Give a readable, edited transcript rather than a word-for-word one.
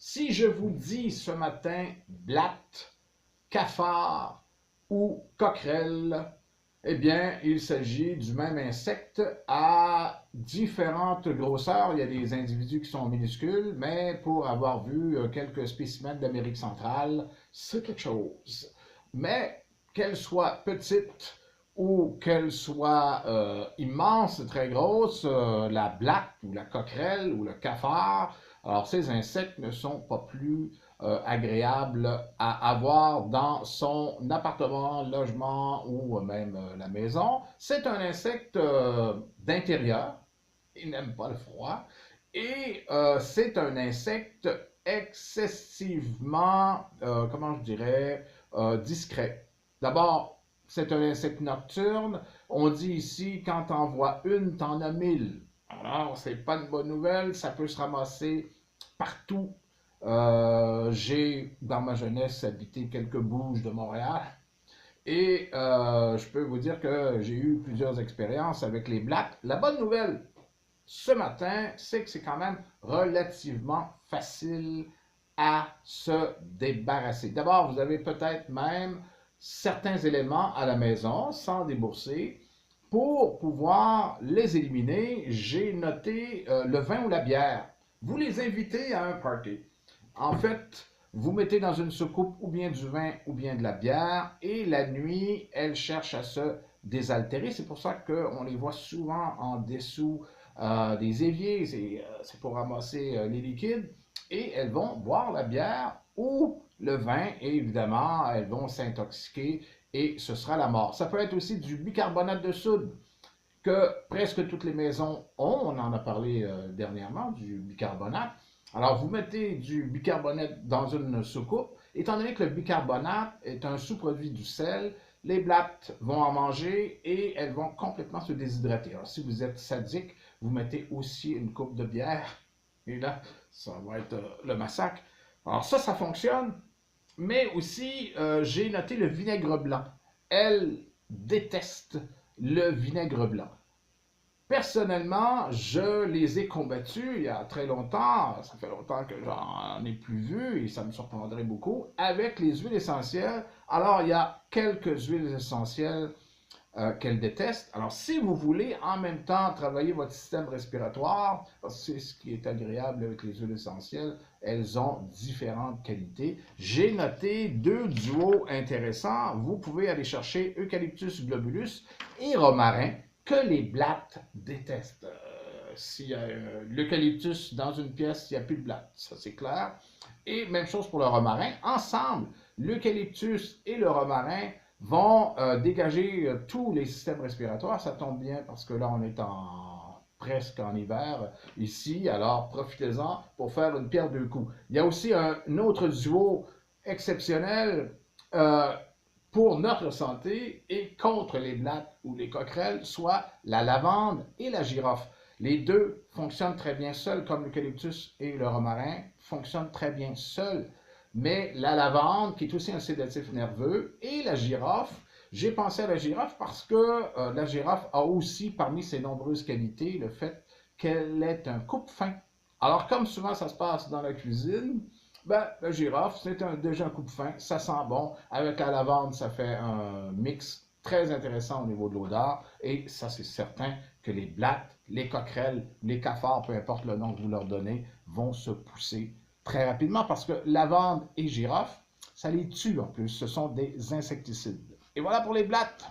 Si je vous dis ce matin blatte, cafard ou coquerelle, eh bien, il s'agit du même insecte à différentes grosseurs. Il y a des individus qui sont minuscules, mais pour avoir vu quelques spécimens d'Amérique centrale, c'est quelque chose. Mais qu'elle soit petite ou qu'elle soit immense, très grosse, la blatte ou la coquerelle ou le cafard, alors ces insectes ne sont pas plus agréables à avoir dans son appartement, logement ou même la maison. C'est un insecte d'intérieur, il n'aime pas le froid, et c'est un insecte excessivement, comment je dirais, discret. D'abord, c'est un insecte nocturne. On dit ici, quand t'en vois une, t'en as mille. Alors, c'est pas une bonne nouvelle, ça peut se ramasser partout. J'ai, dans ma jeunesse, habité quelques bouges de Montréal et je peux vous dire que j'ai eu plusieurs expériences avec les blattes. La bonne nouvelle ce matin, c'est que c'est quand même relativement facile à se débarrasser. D'abord, vous avez peut-être même certains éléments à la maison sans débourser. Pour pouvoir les éliminer, j'ai noté le vin ou la bière. Vous les invitez à un party. En fait, vous mettez dans une soucoupe ou bien du vin ou bien de la bière et la nuit, elles cherchent à se désaltérer. C'est pour ça qu'on les voit souvent en dessous des éviers. C'est pour ramasser les liquides. Et elles vont boire la bière ou le vin et évidemment, elles vont s'intoxiquer et ce sera la mort. Ça peut être aussi du bicarbonate de soude que presque toutes les maisons ont. On en a parlé dernièrement, du bicarbonate. Alors, vous mettez du bicarbonate dans une soucoupe. Étant donné que le bicarbonate est un sous-produit du sel, les blattes vont en manger et elles vont complètement se déshydrater. Alors, si vous êtes sadique, vous mettez aussi une coupe de bière et là, ça va être le massacre. Alors ça fonctionne, mais aussi, j'ai noté le vinaigre blanc. Elles détestent le vinaigre blanc. Personnellement, je les ai combattus il y a très longtemps, ça fait longtemps que j'en ai plus vu et ça me surprendrait beaucoup, avec les huiles essentielles. Alors, il y a quelques huiles essentielles qu'elles détestent. Alors, si vous voulez en même temps travailler votre système respiratoire, parce que c'est ce qui est agréable avec les huiles essentielles, elles ont différentes qualités. J'ai noté deux duos intéressants. Vous pouvez aller chercher Eucalyptus globulus et romarin que les blattes détestent. S'il y a l'eucalyptus dans une pièce, il n'y a plus de blattes, ça c'est clair. Et même chose pour le romarin. Ensemble, l'eucalyptus et le romarin vont dégager tous les systèmes respiratoires. Ça tombe bien parce que là, on est presque en hiver ici, alors profitez-en pour faire une pierre deux coups. Il y a aussi un autre duo exceptionnel pour notre santé et contre les blattes ou les coquerelles, soit la lavande et la girofle. Les deux fonctionnent très bien seuls, comme l'eucalyptus et le romarin fonctionnent très bien seuls. Mais la lavande, qui est aussi un sédatif nerveux, et la girofle, j'ai pensé à la girofle parce que la girofle a aussi parmi ses nombreuses qualités le fait qu'elle est un coupe-faim. Alors comme souvent ça se passe dans la cuisine, ben, le girofle, c'est déjà un coupe-faim, ça sent bon. Avec la lavande, ça fait un mix très intéressant au niveau de l'odeur. Et ça, c'est certain que les blattes, les coquerelles, les cafards, peu importe le nom que vous leur donnez, vont se pousser très rapidement parce que lavande et girofle, ça les tue en plus. Ce sont des insecticides. Et voilà pour les blattes.